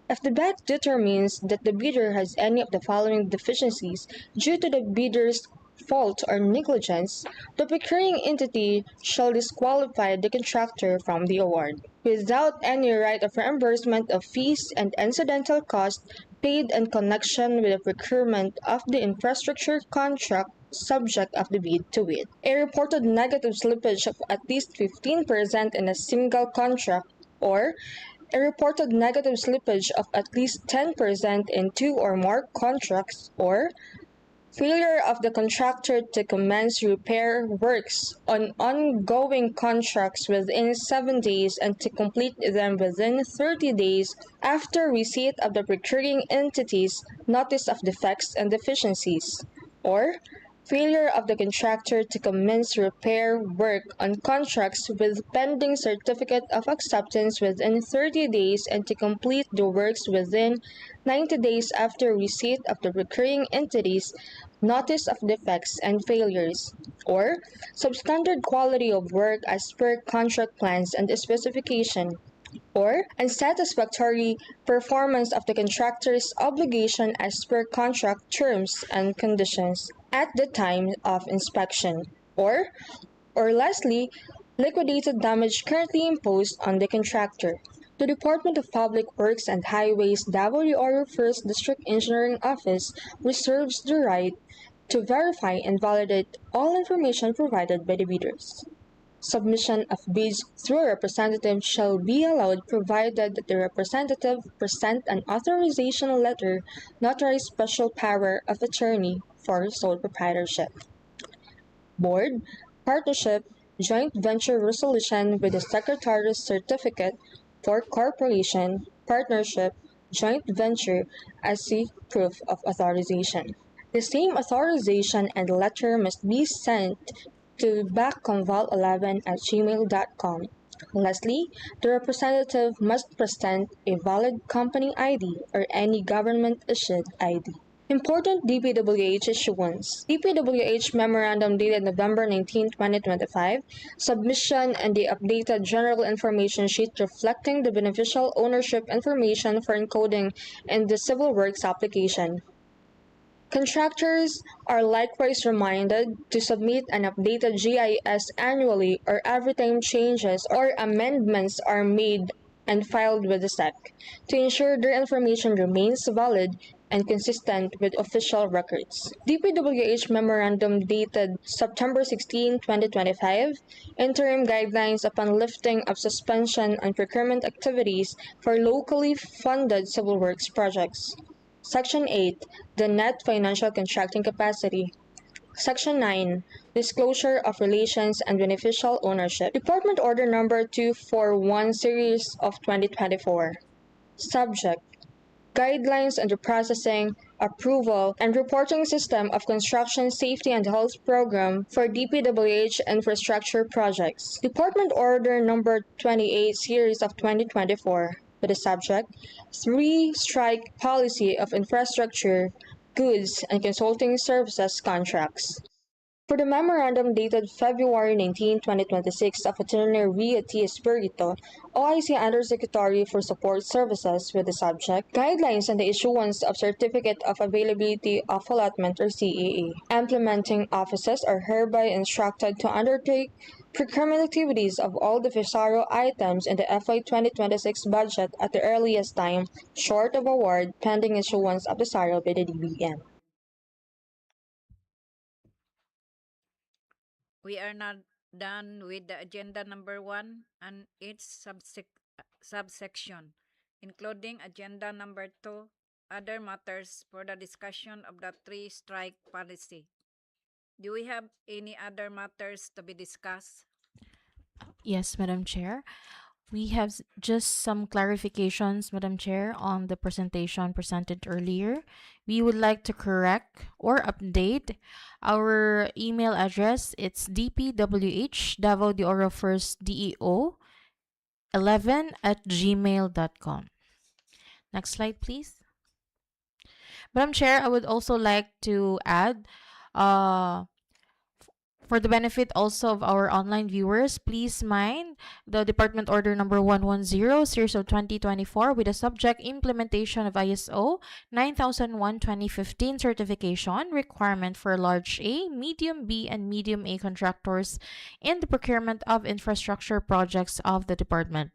Speaker 8: If the BAC determines that the bidder has any of the following deficiencies due to the bidder's fault or negligence, the procuring entity shall disqualify the contractor from the award, without any right of reimbursement of fees and incidental costs paid in connection with the procurement of the infrastructure contract subject of the bid to wit. A reported negative slippage of at least 15% in a single contract, or a reported negative slippage of at least 10% in 2 or more contracts, or failure of the contractor to commence repair works on ongoing contracts within 7 days and to complete them within 30 days after receipt of the procuring entity's notice of defects and deficiencies, or failure of the contractor to commence repair work on contracts with pending certificate of acceptance within 30 days and to complete the works within 90 days after receipt of the procuring entity's notice of defects and failures, or substandard quality of work as per contract plans and specification, or unsatisfactory performance of the contractor's obligation as per contract terms and conditions at the time of inspection, or lastly, liquidated damage currently imposed on the contractor. The Department of Public Works and Highways Davao de Oro First District Engineering Office reserves the right to verify and validate all information provided by the bidders. Submission of bids through a representative shall be allowed provided that the representative present an authorization letter notarized special power of attorney for sole proprietorship. Board, partnership, joint venture resolution with the Secretary's certificate for corporation, partnership, joint venture as the proof of authorization. The same authorization and letter must be sent to backconval11@gmail.com. Lastly, the representative must present a valid company ID or any government-issued ID. Important DPWH issuance. DPWH Memorandum dated November 19, 2025, submission and the updated General Information Sheet reflecting the beneficial ownership information for encoding in the Civil Works application. Contractors are likewise reminded to submit an updated GIS annually or every time changes or amendments are made and filed with the SEC to ensure their information remains valid and consistent with official records. DPWH Memorandum dated September 16, 2025, interim guidelines upon lifting of suspension on procurement activities for locally funded civil works projects. Section 8. The net financial contracting capacity. Section 9. Disclosure of relations and beneficial ownership. Department Order Number 241 Series of 2024. Subject. Guidelines on the processing, approval, and reporting system of construction safety and health program for DPWH infrastructure projects. Department Order Number 28 Series of 2024. With the subject, 3 Strike Policy of Infrastructure, Goods, and Consulting Services Contracts. For the memorandum dated February 19, 2026 of Attorney Ria T. Espirito, OIC Undersecretary for Support Services with the subject, Guidelines on the Issuance of Certificate of Availability of Allotment or CAA. Implementing offices are hereby instructed to undertake procurement activities of all the FISARO items in the FY 2026 budget at the earliest time, short of award, pending issuance of the SARO by the DBM.
Speaker 7: We are not done with the agenda number 1 and its subsection, including agenda number 2, other matters for the discussion of the 3 strike policy. Do we have any other matters to be discussed?
Speaker 1: Yes, Madam Chair. We have just some clarifications, Madam Chair, on the presentation presented earlier. We would like to correct or update our email address. It's DPWH Davao de Oro First DEO 11@gmail.com. Next slide, please. Madam Chair, I would also like to add, for the benefit also of our online viewers, please mind the Department Order Number 110, Series of 2024, with the subject Implementation of ISO 9001:2015 Certification Requirement for Large A, Medium B, and Medium A contractors in the procurement of infrastructure projects of the Department.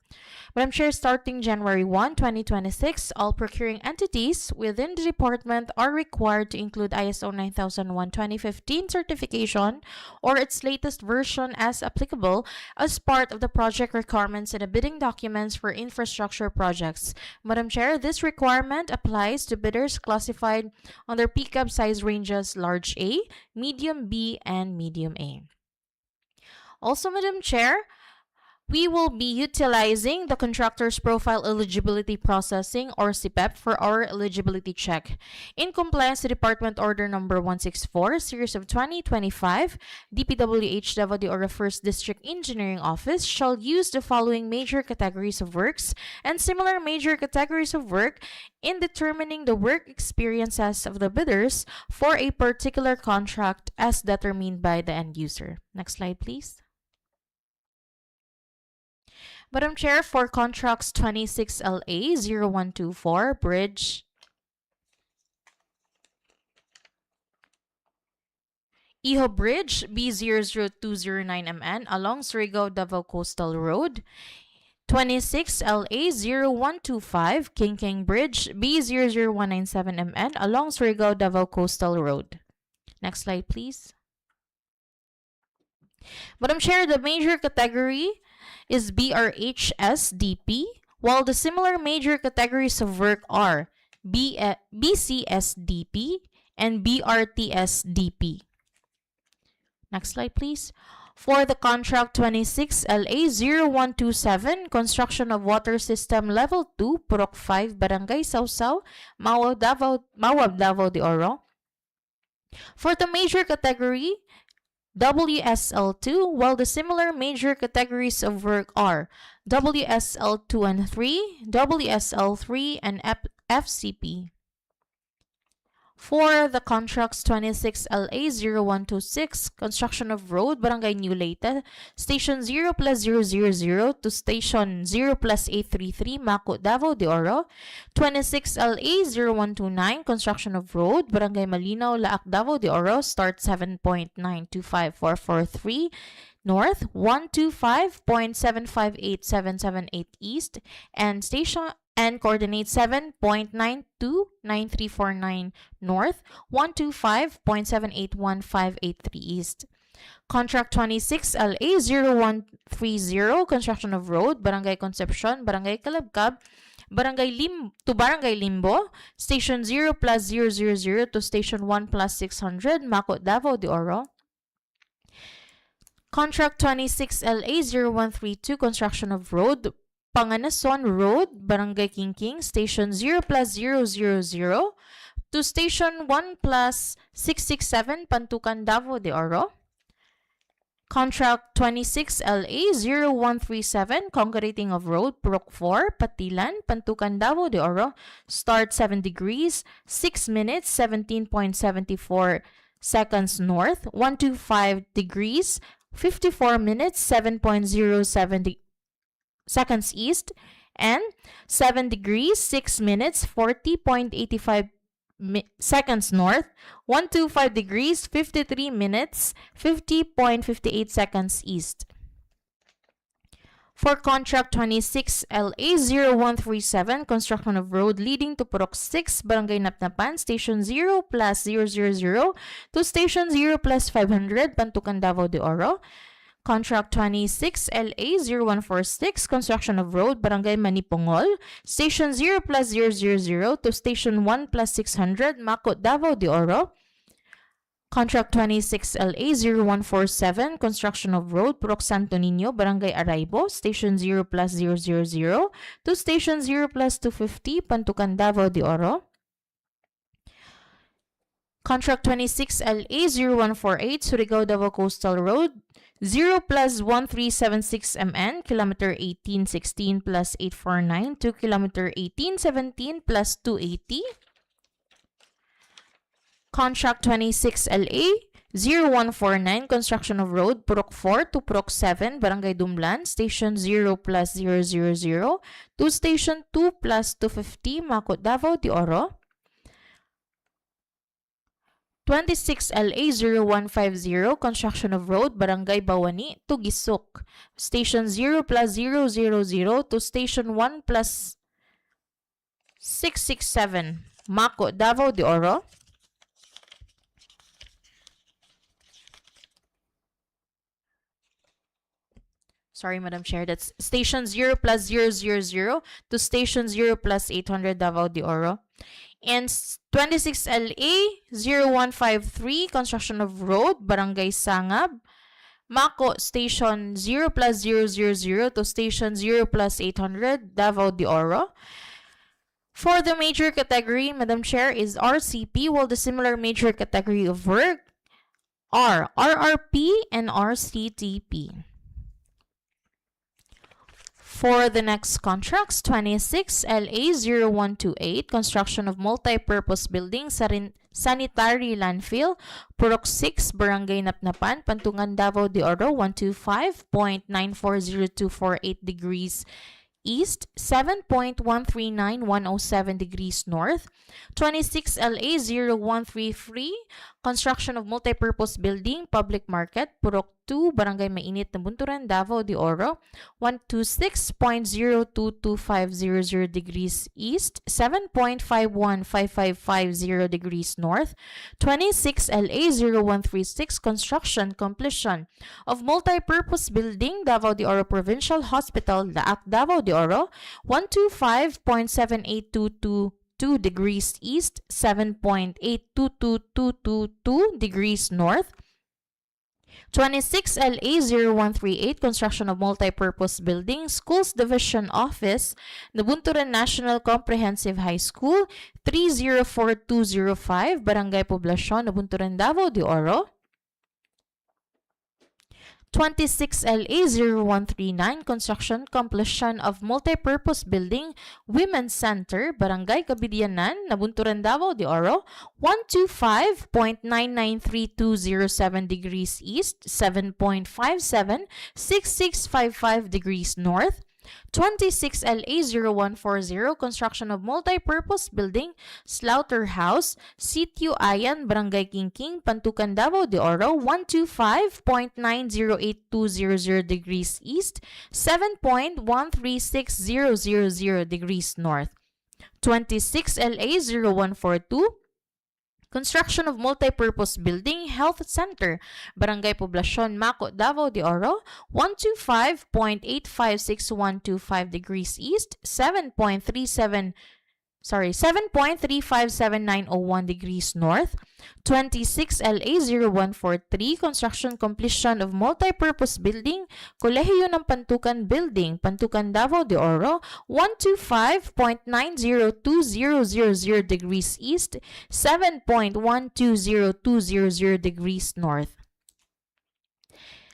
Speaker 1: Madam Chair, starting January 1, 2026, all procuring entities within the Department are required to include ISO 9001:2015 certification or its latest version as applicable as part of the project requirements in the bidding documents for infrastructure projects. Madam Chair, this requirement applies to bidders classified under pickup size ranges large A, medium B, and medium A. Also, Madam Chair, we will be utilizing the contractor's profile eligibility processing or CPEP for our eligibility check. In compliance to Department Order Number 164, Series of 2025, DPWH Davao de Oro First District Engineering Office shall use the following major categories of works and similar major categories of work in determining the work experiences of the bidders for a particular contract as determined by the end user. Next slide, please. Madam Chair, for contracts 26LA 0124 Bridge Hijo Bridge B00209MN along Surigao-Davao Coastal Road, 26LA 0125 Kingking Bridge B00197MN along Surigao-Davao Coastal Road. Next slide, please. Madam Chair, the major category is BRHSDP, while the similar major categories of work are BCSDP and BRTSDP. Next slide, please. For the contract 26 LA 0127, construction of water system level 2, Purok 5, Barangay Sao-sao, Mawab, Davao de Oro. For the major category, WSL2, while the similar major categories of work are WSL2 and 3, WSL3, and FCP. For the contracts 26 LA 0126, construction of road, Barangay New Leyte, Station 0 plus 000 to Station 0 plus 833, Maco, Davao de Oro. 26 LA 0129, construction of road, Barangay Malinao, Laak, Davao de Oro, start 7.925443 North, 125.758778 East, and station and coordinate 7.929349 North, 125.781583 East. Contract 26 LA 0130, construction of road, Barangay Concepcion, Barangay Calabcab, Barangay Limbo, Station 0 plus 000 to Station 1 plus 600, Maco, Davao de Oro. Contract 26 LA 0132, construction of road, Panganason Road, Barangay Kingking, Station 0 plus 000 to Station 1 plus 667, Pantukan, Davao de Oro. Contract 26 LA 0137, concreting of road, Purok 4, Patilan, Pantukan, Davao de Oro, start 7 degrees, 6 minutes, 17.74 seconds north, 125 degrees, 54 minutes, 7.07 seconds east, and 7 degrees, 6 minutes, 40.85 seconds north, 125 degrees, 53 minutes, 50.58 seconds east. For contract 26 LA 0137, construction of road leading to Purok 6, Barangay Napnapan, Station 0 plus 000 to Station 0 plus 500, Pantukan, Davao de Oro. Contract 26 LA 0146, construction of road, Barangay Manipongol, Station 0 plus 000 to Station 1 plus 600, Maco, Davao de Oro. Contract 26 LA 0147, construction of road, Purok Santo Niño, Barangay Araibo, Station 0 plus 000 to Station 0 plus 250, Pantukan, Davao de Oro. Contract 26 LA 0148, Surigao-Davao Coastal Road, 0 plus 1376 MN, kilometer 1816 plus 849 to kilometer 1817 plus 280. Contract 26 LA 0149, construction of road, Purok 4 to Purok 7, Barangay Dumlan, Station 0 plus 000 to Station 2 plus 250, Maco, Davao de Oro. 26 LA 0150, construction of road, Barangay Bawani to Gisuk, Station 0 plus 000 to Station 1 plus 667, Maco, Davao de Oro. Sorry, Madam Chair, that's Station 0 plus 000 to Station 0 plus 800, Davao de Oro. And 26 LA 0153, construction of road, Barangay Sangab, Maco, Station 0 plus 000 to Station 0 plus 800, Davao de Oro. For the major category, Madam Chair, is RCP, while the similar major category of work are RRP and RCTP. For the next contracts, 26 LA 0128, construction of multi-purpose building, Sanitary Landfill, Purok 6, Barangay Napnapan, Pantukan, Davao de Oro, 125.940248 degrees east, 7.139107 degrees north. 26 LA 0133, construction of multi-purpose building, public market, Purok 2, Barangay Mainit, Nabunturan, Davao de Oro, 126.022500 degrees east, 7.515550 degrees north. 26 LA 0136, construction completion of multi-purpose building, Davao de Oro Provincial Hospital, Laak, Davao de Oro, 125.78222 degrees east, 7.822222 degrees north. 26 LA 0138, construction of multi-purpose building, Schools Division Office, Nabunturan National Comprehensive High School, 304205, Barangay Poblacion, Nabunturan, Davao de Oro. 26 LA 0139, construction completion of multi-purpose building, Women's Center, Barangay Cabidyanan, Nabunturan, Davao de Oro, 125.993207 degrees east, 7.576655 degrees north. 26 LA 0140, construction of multi-purpose building, Slaughterhouse, Sitio Ayan, Barangay Kingking, Pantukan, Davao de Oro, 125.908200 degrees east, 7.136000 degrees north. 26 LA 0142, construction of multi-purpose building, Health Center, Barangay Poblacion, Maco, Davao de Oro, 125.856125 degrees east, 7.357901 degrees north. 26 LA 0143, construction completion of multi-purpose building, Kolehiyo ng Pantukan Building, Pantukan, Davao de Oro, 125.902000 degrees east, 7.120200 degrees north.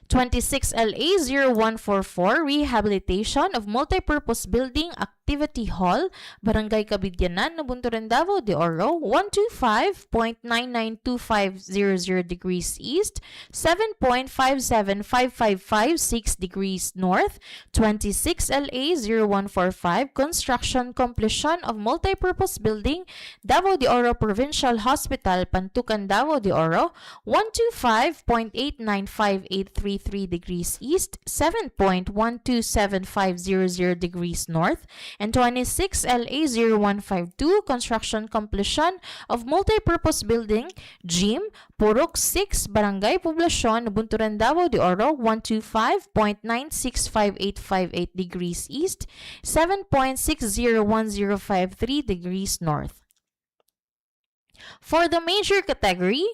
Speaker 1: 26 LA 0144, rehabilitation of multi-purpose building, Activity Hall, Barangay Cabidyanan, Nabunturan, Davao de Oro, 125.992500 degrees east, 7.575556 degrees north. 26 LA 0145, construction completion of multi-purpose building, Davao de Oro Provincial Hospital, Pantukan, Davao de Oro, 125.895833 degrees east, 7.127500 degrees north. And 26 LA 0152, construction completion of multi-purpose building, Gym, Purok 6, Barangay Poblacion, Nabunturan, Davao de Oro, 125.965858 degrees east, 7.601053 degrees north. For the major category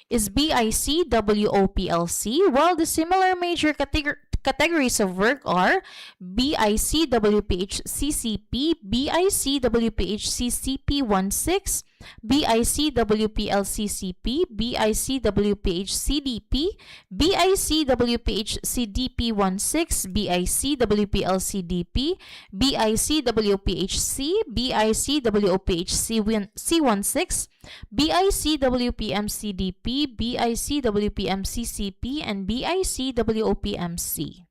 Speaker 1: is BICWOPLC, while the similar major categories of work are BICWPH-CCP, BICWPH-CCP16, BICWPL-CCP, BICWPH-CDP, BICWPH-CDP16, BICWPL-CDP, BICWPH-C, BICWPH-C16, BICWPM-CDP, BICWPM-CCP, and BICWOPM-C.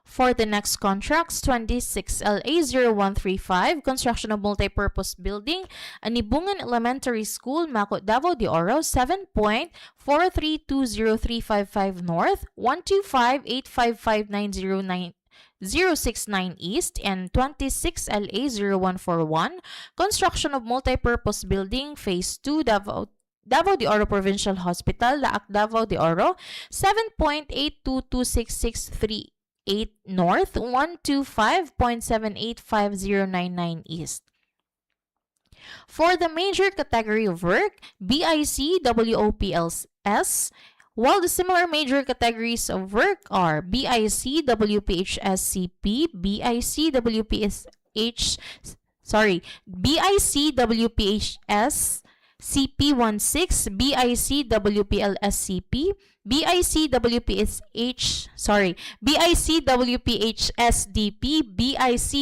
Speaker 1: For the next contracts, 26 LA 0135, construction of multi-purpose building, Anibungan Elementary School, Maco, Davao de Oro, 7.4320355 north, 125855909 069 East, and 26 LA 0141, construction of multi-purpose building, Phase 2, Davao de Oro Provincial Hospital, Laak, Davao de Oro, 7.822663 north, 125.785099 east. For the major category of work, BICWOPLS, while the similar major categories of work are BICWPHSCP, BICWPHS CP16, BICWPLSCP, BICWPHSDP,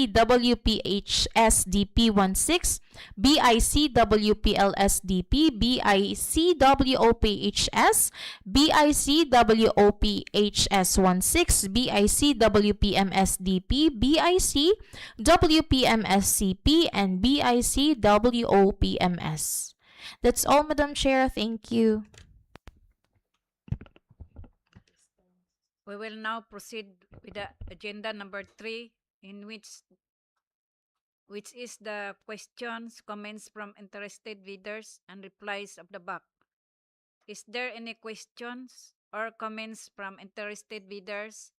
Speaker 1: BICWPHSDP16, BICWPLSDP, BICWOPHS, BICWOPHS16, BICWPMSDP, BICWPMSCP, and BICWOPMS. That's all, Madam Chair. Thank you.
Speaker 7: We will now proceed with the agenda number 3, in which is the questions, comments from interested readers, and replies of the back. Is there any questions or comments from interested readers?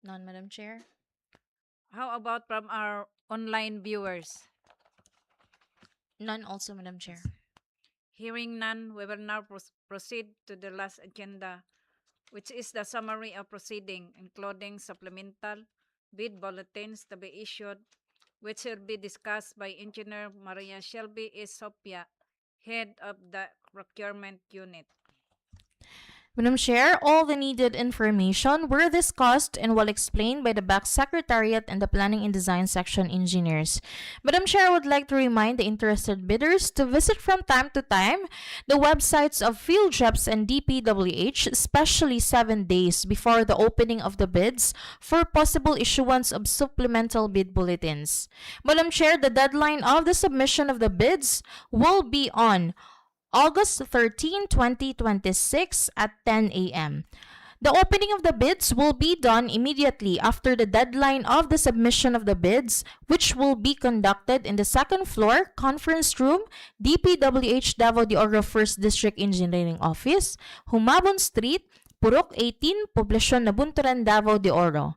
Speaker 1: None, Madam Chair.
Speaker 7: How about from our online viewers?
Speaker 1: None also, Madam Chair.
Speaker 7: Hearing none, we will now proceed to the last agenda, which is the summary of proceeding, including supplemental bid bulletins to be issued, which will be discussed by Engineer Maria Shelby E. Sopia, Head of the Procurement Unit.
Speaker 1: Madam Chair, all the needed information were discussed and well explained by the back secretariat and the Planning and Design section engineers. Madam Chair, I would like to remind the interested bidders to visit from time to time the websites of Field Reps and DPWH, especially 7 days before the opening of the bids for possible issuance of supplemental bid bulletins. Madam Chair, the deadline of the submission of the bids will be on August 13, 2026 at 10 a.m. The opening of the bids will be done immediately after the deadline of the submission of the bids, which will be conducted in the second floor conference room, DPWH Davao de Oro 1st District Engineering Office, Humabon Street, Purok 18, Poblacion Nabunturan, Davao de Oro.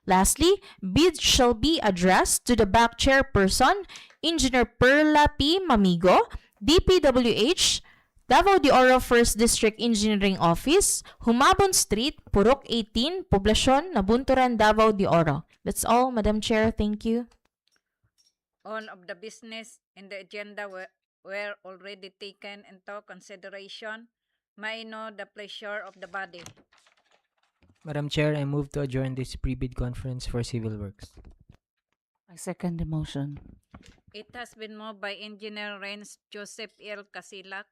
Speaker 1: Lastly, bids shall be addressed to the back chairperson, Engineer Perla P. Mamigo, DPWH, Davao de Oro 1st District Engineering Office, Humabon Street, Purok 18, Poblacion, Nabunturan, Davao de Oro. That's all, Madam Chair. Thank you.
Speaker 7: All of the business in the agenda were already taken into consideration. May I know the pleasure of the body.
Speaker 9: Madam Chair, I move to adjourn this pre-bid conference for civil works.
Speaker 6: I second the motion.
Speaker 7: It has been moved by Engineer Renz Joseph L. Casilak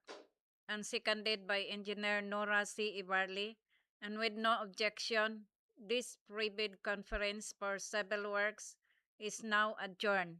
Speaker 7: and seconded by Engineer Nora C. Ibarli, and with no objection, this pre-bid conference for civil works is now adjourned.